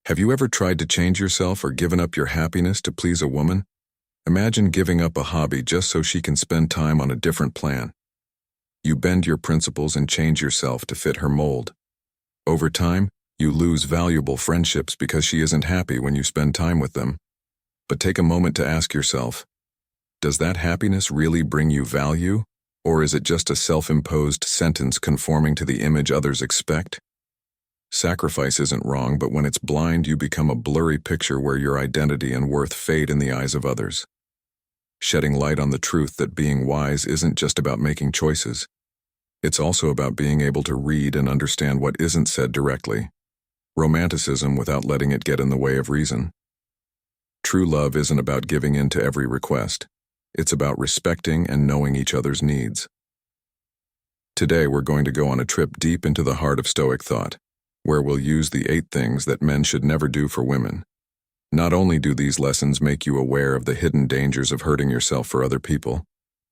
Have you ever tried to change yourself or given up your happiness to please a woman? Imagine giving up a hobby just so she can spend time on a different plan. You bend your principles and change yourself to fit her mold. Over time, you lose valuable friendships because she isn't happy when you spend time with them. But take a moment to ask yourself, does that happiness really bring you value, or is it just a self-imposed sentence conforming to the image others expect? Sacrifice isn't wrong, but when it's blind, you become a blurry picture where your identity and worth fade in the eyes of others. Shedding light on the truth that being wise isn't just about making choices. It's also about being able to read and understand what isn't said directly. Romanticism without letting it get in the way of reason. True love isn't about giving in to every request. It's about respecting and knowing each other's needs. Today we're going to go on a trip deep into the heart of Stoic thought, where we'll use the 8 things that men should never do for women. Not only do these lessons make you aware of the hidden dangers of hurting yourself for other people,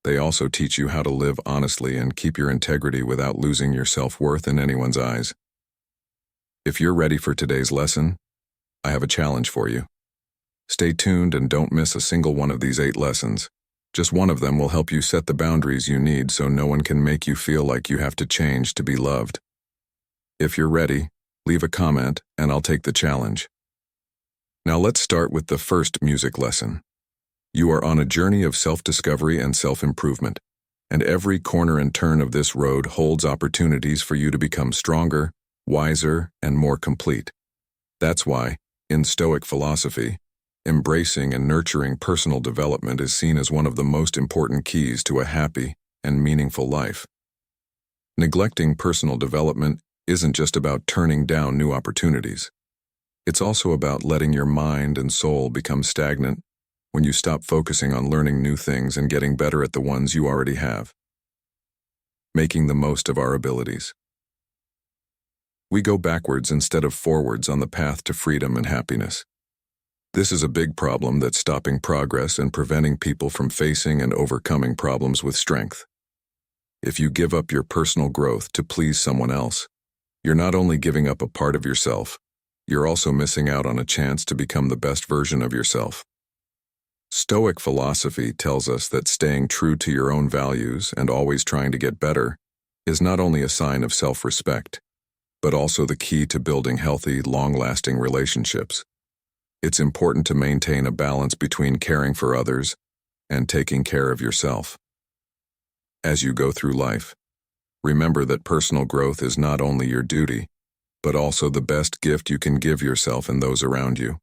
they also teach you how to live honestly and keep your integrity without losing your self-worth in anyone's eyes. If you're ready for today's lesson, I have a challenge for you. Stay tuned and don't miss a single one of these 8 lessons. Just one of them will help you set the boundaries you need so no one can make you feel like you have to change to be loved. If you're ready, leave a comment and I'll take the challenge. Now let's start with the first music lesson. You are on a journey of self-discovery and self-improvement, and every corner and turn of this road holds opportunities for you to become stronger, wiser, and more complete. That's why, in Stoic philosophy, embracing and nurturing personal development is seen as one of the most important keys to a happy and meaningful life. Neglecting personal development isn't just about turning down new opportunities. It's also about letting your mind and soul become stagnant when you stop focusing on learning new things and getting better at the ones you already have. Making the most of our abilities. We go backwards instead of forwards on the path to freedom and happiness. This is a big problem that's stopping progress and preventing people from facing and overcoming problems with strength. If you give up your personal growth to please someone else, you're not only giving up a part of yourself, you're also missing out on a chance to become the best version of yourself. Stoic philosophy tells us that staying true to your own values and always trying to get better is not only a sign of self-respect, but also the key to building healthy, long-lasting relationships. It's important to maintain a balance between caring for others and taking care of yourself. As you go through life, remember that personal growth is not only your duty, but also the best gift you can give yourself and those around you.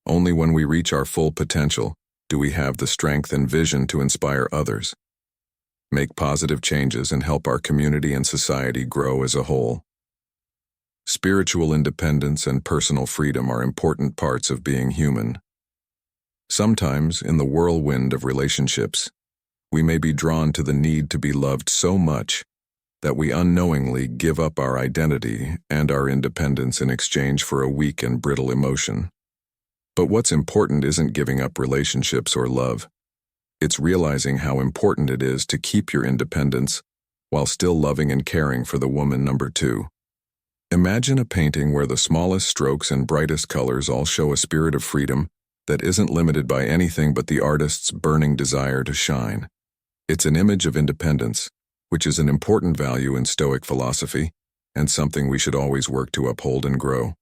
Only when we reach our full potential do we have the strength and vision to inspire others, make positive changes, and help our community and society grow as a whole. Spiritual independence and personal freedom are important parts of being human. Sometimes, in the whirlwind of relationships, we may be drawn to the need to be loved so much that we unknowingly give up our identity and our independence in exchange for a weak and brittle emotion. But what's important isn't giving up relationships or love. It's realizing how important it is to keep your independence while still loving and caring for the woman number 2. Imagine a painting where the smallest strokes and brightest colors all show a spirit of freedom that isn't limited by anything but the artist's burning desire to shine. It's an image of independence, which is an important value in Stoic philosophy and something we should always work to uphold and grow.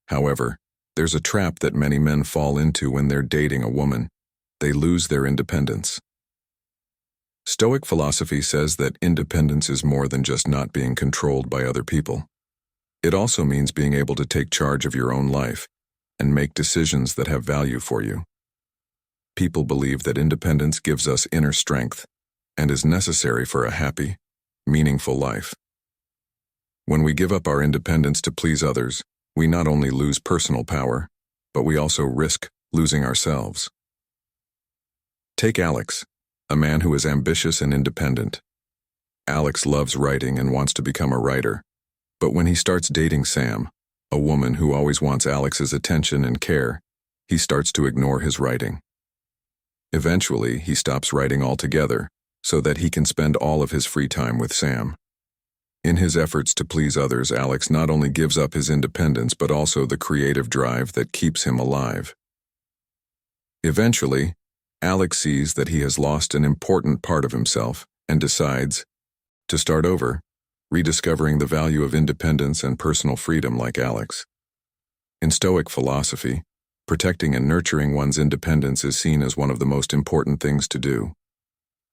However, there's a trap that many men fall into when they're dating a woman. They lose their independence. Stoic philosophy says that independence is more than just not being controlled by other people. It also means being able to take charge of your own life and make decisions that have value for you. People believe that independence gives us inner strength and is necessary for a happy, meaningful life. When we give up our independence to please others, we not only lose personal power, but we also risk losing ourselves. Take Alex, a man who is ambitious and independent. Alex loves writing and wants to become a writer. But when he starts dating Sam, a woman who always wants Alex's attention and care, he starts to ignore his writing. Eventually, he stops writing altogether so that he can spend all of his free time with Sam. In his efforts to please others, Alex not only gives up his independence but also the creative drive that keeps him alive. Eventually, Alex sees that he has lost an important part of himself and decides to start over, rediscovering the value of independence and personal freedom like Alex. In Stoic philosophy, protecting and nurturing one's independence is seen as one of the most important things to do.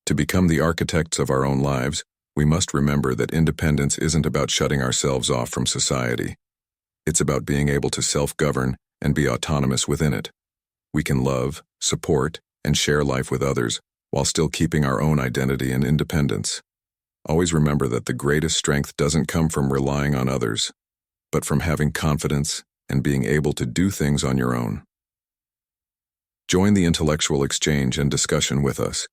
To become the architects of our own lives, we must remember that independence isn't about shutting ourselves off from society. It's about being able to self-govern and be autonomous within it. We can love, support, and share life with others while still keeping our own identity and independence. Always remember that the greatest strength doesn't come from relying on others, but from having confidence and being able to do things on your own. Join the intellectual exchange and discussion with us.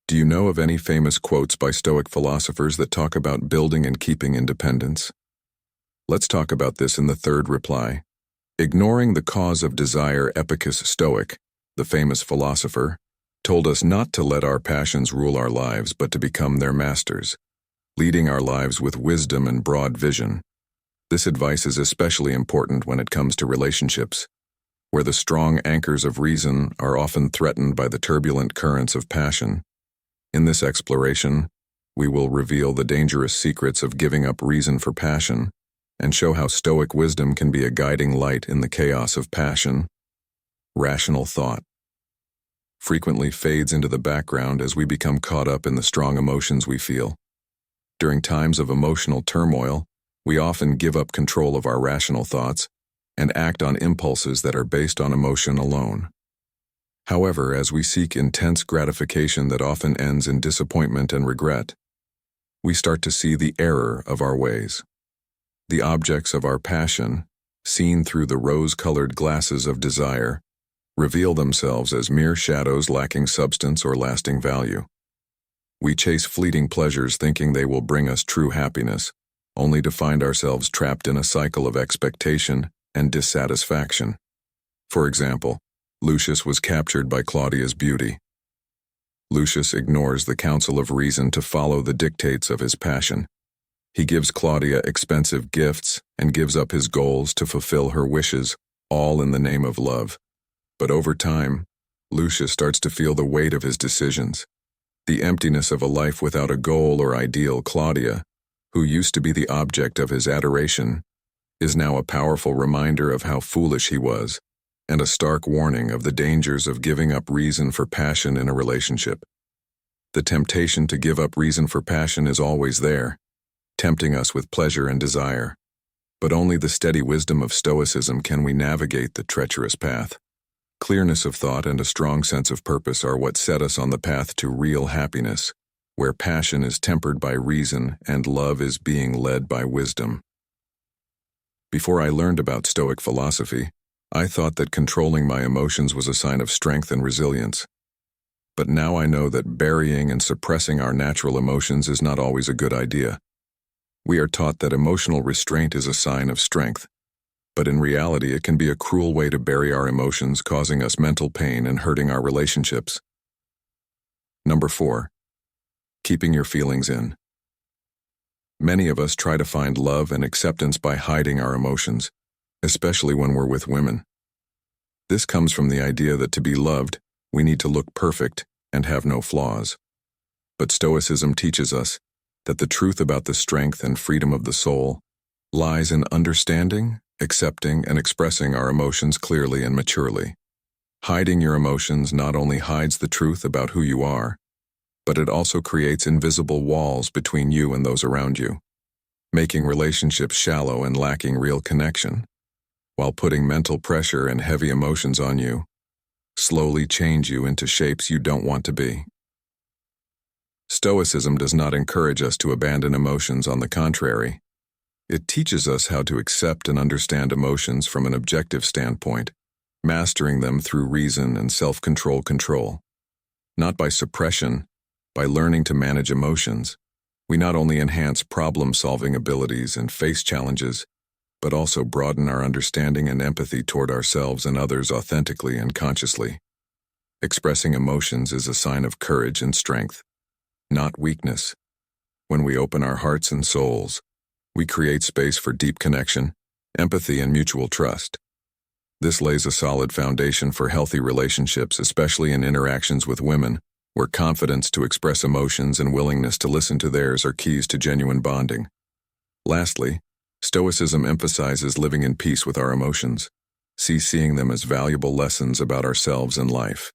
Do you know of any famous quotes by Stoic philosophers that talk about building and keeping independence? Let's talk about this in the third reply. Ignoring the cause of desire, Epicus Stoic, the famous philosopher, told us not to let our passions rule our lives but to become their masters, leading our lives with wisdom and broad vision. This advice is especially important when it comes to relationships, where the strong anchors of reason are often threatened by the turbulent currents of passion. In this exploration, we will reveal the dangerous secrets of giving up reason for passion and show how Stoic wisdom can be a guiding light in the chaos of passion. Rational thought frequently fades into the background as we become caught up in the strong emotions we feel. During times of emotional turmoil, we often give up control of our rational thoughts and act on impulses that are based on emotion alone. However, as we seek intense gratification that often ends in disappointment and regret, we start to see the error of our ways. The objects of our passion, seen through the rose-colored glasses of desire, reveal themselves as mere shadows lacking substance or lasting value. We chase fleeting pleasures thinking they will bring us true happiness, only to find ourselves trapped in a cycle of expectation and dissatisfaction. For example, Lucius was captured by Claudia's beauty. Lucius ignores the counsel of reason to follow the dictates of his passion. He gives Claudia expensive gifts and gives up his goals to fulfill her wishes, all in the name of love. But over time, Lucius starts to feel the weight of his decisions. The emptiness of a life without a goal or ideal. Claudia, who used to be the object of his adoration, is now a powerful reminder of how foolish he was, and a stark warning of the dangers of giving up reason for passion in a relationship. The temptation to give up reason for passion is always there, tempting us with pleasure and desire. But only the steady wisdom of Stoicism can we navigate the treacherous path. Clearness of thought and a strong sense of purpose are what set us on the path to real happiness, where passion is tempered by reason and love is being led by wisdom. Before I learned about Stoic philosophy, I thought that controlling my emotions was a sign of strength and resilience. But now I know that burying and suppressing our natural emotions is not always a good idea. We are taught that emotional restraint is a sign of strength, but in reality it can be a cruel way to bury our emotions, causing us mental pain and hurting our relationships. Number 4. Keeping your feelings in. Many of us try to find love and acceptance by hiding our emotions, especially when we're with women. This comes from the idea that to be loved, we need to look perfect and have no flaws. But Stoicism teaches us that the truth about the strength and freedom of the soul lies in understanding, accepting, and expressing our emotions clearly and maturely. Hiding your emotions not only hides the truth about who you are, but it also creates invisible walls between you and those around you, making relationships shallow and lacking real connection, while putting mental pressure and heavy emotions on you, slowly change you into shapes you don't want to be. Stoicism does not encourage us to abandon emotions. On the contrary, it teaches us how to accept and understand emotions from an objective standpoint, mastering them through reason and self-control. Not by suppression, by learning to manage emotions, we not only enhance problem-solving abilities and face challenges, but also broaden our understanding and empathy toward ourselves and others authentically and consciously. Expressing emotions is a sign of courage and strength, not weakness. When we open our hearts and souls, We create space for deep connection, empathy, and mutual trust. This lays a solid foundation for healthy relationships, especially in interactions with women, where confidence to express emotions and willingness to listen to theirs are keys to genuine bonding. Lastly, Stoicism emphasizes living in peace with our emotions, seeing them as valuable lessons about ourselves and life.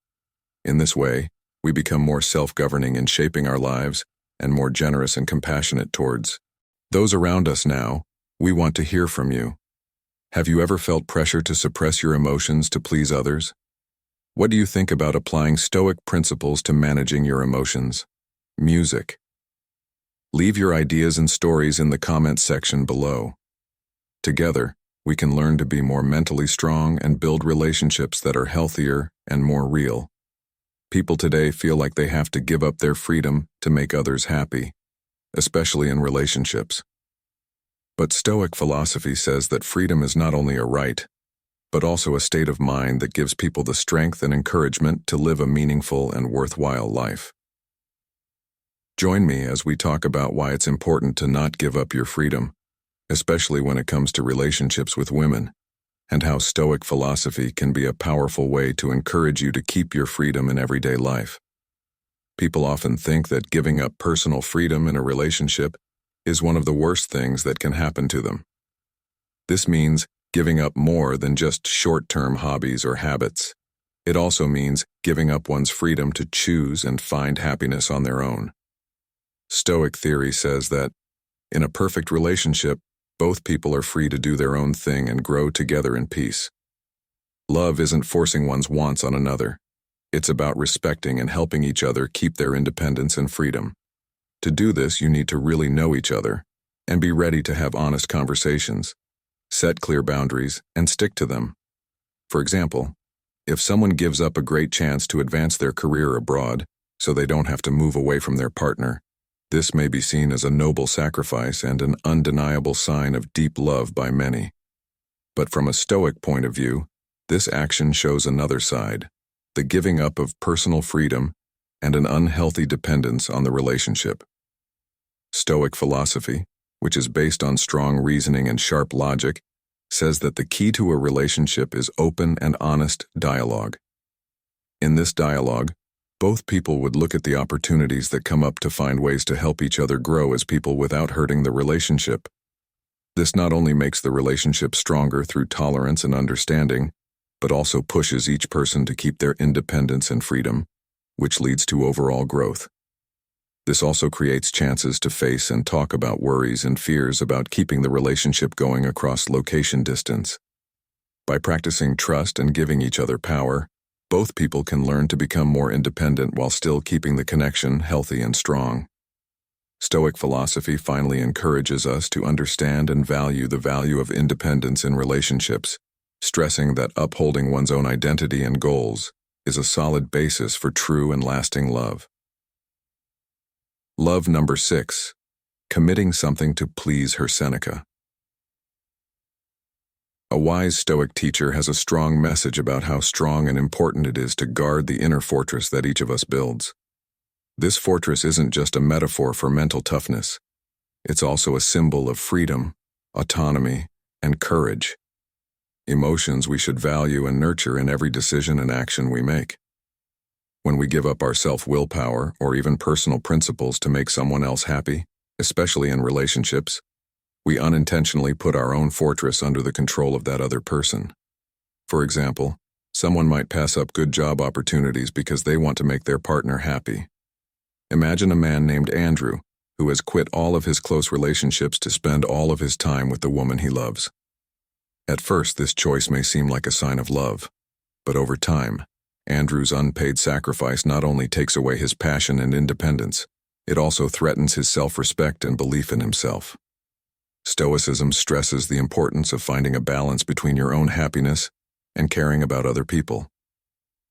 In this way, we become more self-governing in shaping our lives and more generous and compassionate towards those around us. Now, we want to hear from you. Have you ever felt pressure to suppress your emotions to please others? What do you think about applying Stoic principles to managing your emotions? Music. Leave your ideas and stories in the comments section below. Together, we can learn to be more mentally strong and build relationships that are healthier and more real. People today feel like they have to give up their freedom to make others happy, especially in relationships. But Stoic philosophy says that freedom is not only a right, but also a state of mind that gives people the strength and encouragement to live a meaningful and worthwhile life. Join me as we talk about why it's important to not give up your freedom, especially when it comes to relationships with women, and how Stoic philosophy can be a powerful way to encourage you to keep your freedom in everyday life. People often think that giving up personal freedom in a relationship is one of the worst things that can happen to them. This means giving up more than just short-term hobbies or habits. It also means giving up one's freedom to choose and find happiness on their own. Stoic theory says that, in a perfect relationship, both people are free to do their own thing and grow together in peace. Love isn't forcing one's wants on another. It's about respecting and helping each other keep their independence and freedom. To do this, you need to really know each other and be ready to have honest conversations, set clear boundaries, and stick to them. For example, if someone gives up a great chance to advance their career abroad so they don't have to move away from their partner, this may be seen as a noble sacrifice and an undeniable sign of deep love by many. But from a Stoic point of view, this action shows another side, the giving up of personal freedom and an unhealthy dependence on the relationship. Stoic philosophy, which is based on strong reasoning and sharp logic, says that the key to a relationship is open and honest dialogue. In this dialogue, both people would look at the opportunities that come up to find ways to help each other grow as people without hurting the relationship. This not only makes the relationship stronger through tolerance and understanding, but also pushes each person to keep their independence and freedom, which leads to overall growth. This also creates chances to face and talk about worries and fears about keeping the relationship going across location distance. By practicing trust and giving each other power, both people can learn to become more independent while still keeping the connection healthy and strong. Stoic philosophy finally encourages us to understand and value the value of independence in relationships, stressing that upholding one's own identity and goals is a solid basis for true and lasting love. Love number 6. Committing something to please her. Seneca. A wise Stoic teacher has a strong message about how strong and important it is to guard the inner fortress that each of us builds. This fortress isn't just a metaphor for mental toughness. It's also a symbol of freedom, autonomy, and courage. Emotions we should value and nurture in every decision and action we make. When we give up our self-willpower or even personal principles to make someone else happy, especially in relationships, we unintentionally put our own fortress under the control of that other person. For example, someone might pass up good job opportunities because they want to make their partner happy. Imagine a man named Andrew who has quit all of his close relationships to spend all of his time with the woman he loves. At first, this choice may seem like a sign of love, but over time, Andrew's unpaid sacrifice not only takes away his passion and independence, it also threatens his self-respect and belief in himself. Stoicism stresses the importance of finding a balance between your own happiness and caring about other people.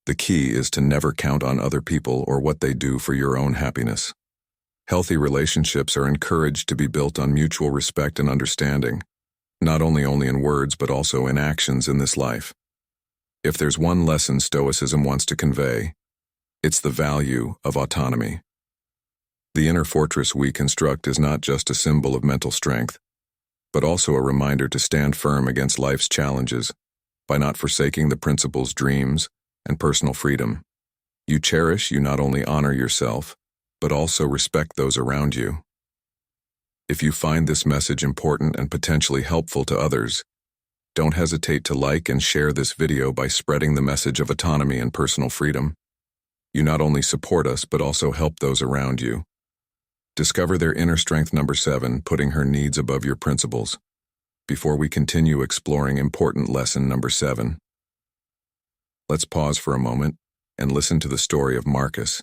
The key is to never count on other people or what they do for your own happiness. Healthy relationships are encouraged to be built on mutual respect and understanding, not only in words but also in actions in this life. If there's one lesson Stoicism wants to convey, it's the value of autonomy. The inner fortress we construct is not just a symbol of mental strength, but also a reminder to stand firm against life's challenges by not forsaking the principles, dreams, and personal freedom. You not only honor yourself, but also respect those around you. If you find this message important and potentially helpful to others, don't hesitate to like and share this video by spreading the message of autonomy and personal freedom. You not only support us, but also help those around you. Discover their inner strength. Number 7, putting her needs above your principles. Before we continue exploring important lesson number 7, let's pause for a moment and listen to the story of Marcus,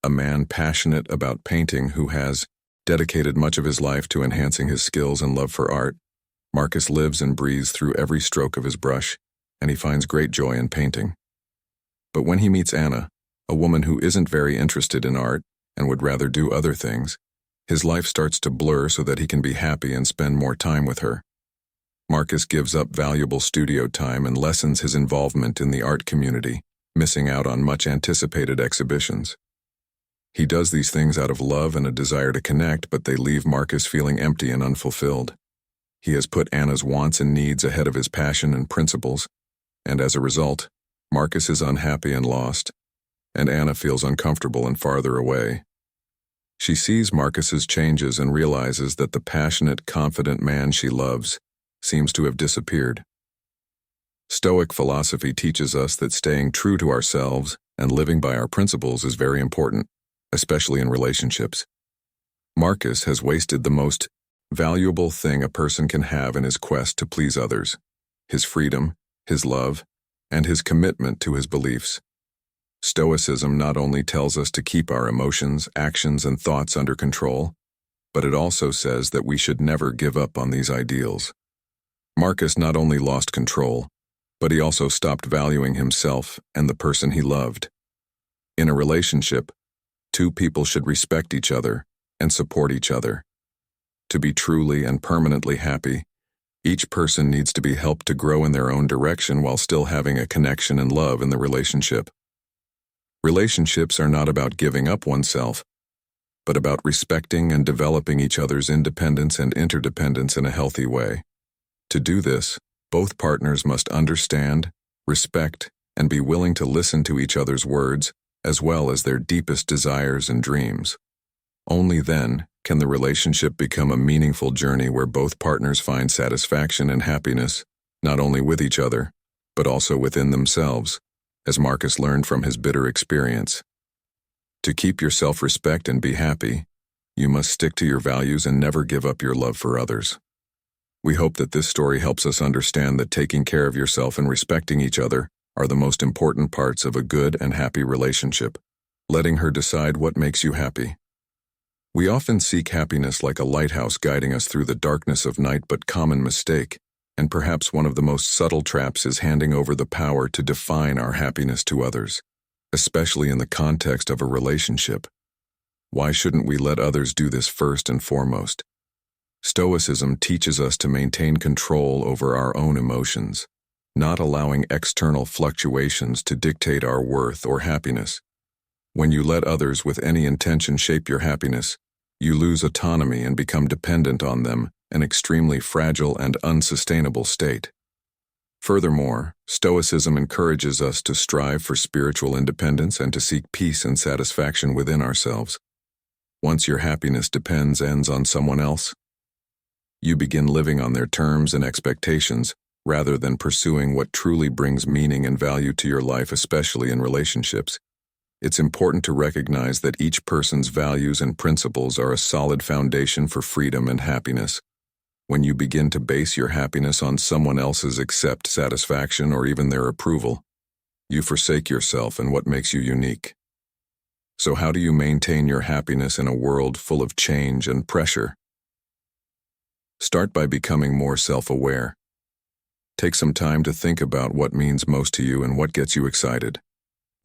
a man passionate about painting who has dedicated much of his life to enhancing his skills and love for art. Marcus lives and breathes through every stroke of his brush, and he finds great joy in painting. But when he meets Anna, a woman who isn't very interested in art and would rather do other things, his life starts to blur so that he can be happy and spend more time with her. Marcus gives up valuable studio time and lessens his involvement in the art community, missing out on much anticipated exhibitions. He does these things out of love and a desire to connect, but they leave Marcus feeling empty and unfulfilled. He has put Anna's wants and needs ahead of his passion and principles, and as a result, Marcus is unhappy and lost, and Anna feels uncomfortable and farther away. She sees Marcus's changes and realizes that the passionate, confident man she loves seems to have disappeared. Stoic philosophy teaches us that staying true to ourselves and living by our principles is very important, especially in relationships. Marcus has wasted the most valuable thing a person can have in his quest to please others: his freedom, his love, and his commitment to his beliefs. Stoicism not only tells us to keep our emotions, actions, and thoughts under control, but it also says that we should never give up on these ideals. Marcus not only lost control, but he also stopped valuing himself and the person he loved. In a relationship, two people should respect each other and support each other. To be truly and permanently happy, each person needs to be helped to grow in their own direction while still having a connection and love in the relationship. Relationships are not about giving up oneself, but about respecting and developing each other's independence and interdependence in a healthy way. To do this, both partners must understand, respect, and be willing to listen to each other's words, as well as their deepest desires and dreams. Only then can the relationship become a meaningful journey where both partners find satisfaction and happiness, not only with each other, but also within themselves, as Marcus learned from his bitter experience. To keep your self-respect and be happy, you must stick to your values and never give up your love for others. We hope that this story helps us understand that taking care of yourself and respecting each other are the most important parts of a good and happy relationship. Letting her decide what makes you happy. We often seek happiness like a lighthouse guiding us through the darkness of night, but common mistake, and perhaps one of the most subtle traps, is handing over the power to define our happiness to others, especially in the context of a relationship. Why shouldn't we let others do this first and foremost? Stoicism teaches us to maintain control over our own emotions, not allowing external fluctuations to dictate our worth or happiness. When you let others with any intention shape your happiness, you lose autonomy and become dependent on them, an extremely fragile and unsustainable state. Furthermore, Stoicism encourages us to strive for spiritual independence and to seek peace and satisfaction within ourselves. Once your happiness ends on someone else, you begin living on their terms and expectations rather than pursuing what truly brings meaning and value to your life, especially in relationships. It's important to recognize that each person's values and principles are a solid foundation for freedom and happiness. When you begin to base your happiness on someone else's satisfaction or even their approval, you forsake yourself and what makes you unique. So how do you maintain your happiness in a world full of change and pressure? Start by becoming more self-aware. Take some time to think about what means most to you and what gets you excited.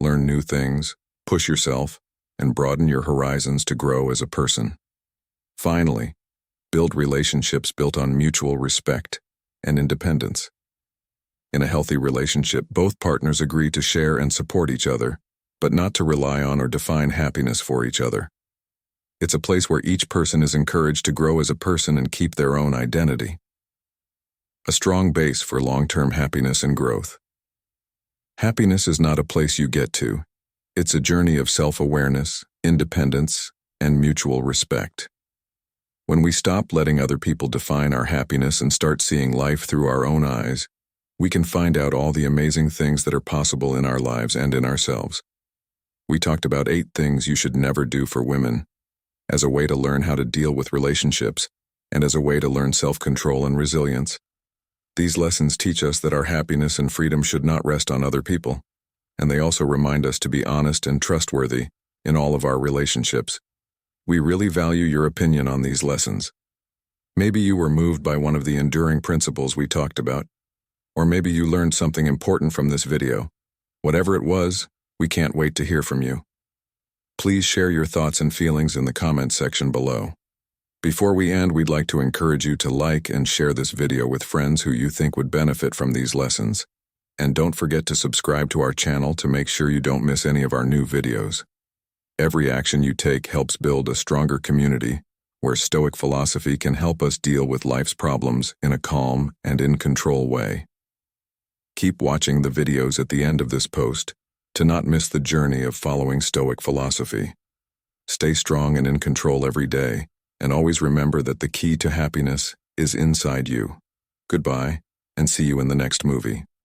Learn new things, push yourself, and broaden your horizons to grow as a person. Finally, build relationships built on mutual respect and independence. In a healthy relationship, both partners agree to share and support each other, but not to rely on or define happiness for each other. It's a place where each person is encouraged to grow as a person and keep their own identity. A strong base for long-term happiness and growth. Happiness is not a place you get to. It's a journey of self-awareness, independence, and mutual respect. When we stop letting other people define our happiness and start seeing life through our own eyes, we can find out all the amazing things that are possible in our lives and in ourselves. We talked about 8 things you should never do for women, as a way to learn how to deal with relationships, and as a way to learn self-control and resilience. These lessons teach us that our happiness and freedom should not rest on other people, and they also remind us to be honest and trustworthy in all of our relationships. We really value your opinion on these lessons. Maybe you were moved by one of the enduring principles we talked about, or maybe you learned something important from this video. Whatever it was, we can't wait to hear from you. Please share your thoughts and feelings in the comments section below. Before we end, we'd like to encourage you to like and share this video with friends who you think would benefit from these lessons. And don't forget to subscribe to our channel to make sure you don't miss any of our new videos. Every action you take helps build a stronger community where Stoic philosophy can help us deal with life's problems in a calm and in control way. Keep watching the videos at the end of this post to not miss the journey of following Stoic philosophy. Stay strong and in control every day, and always remember that the key to happiness is inside you. Goodbye, and see you in the next movie.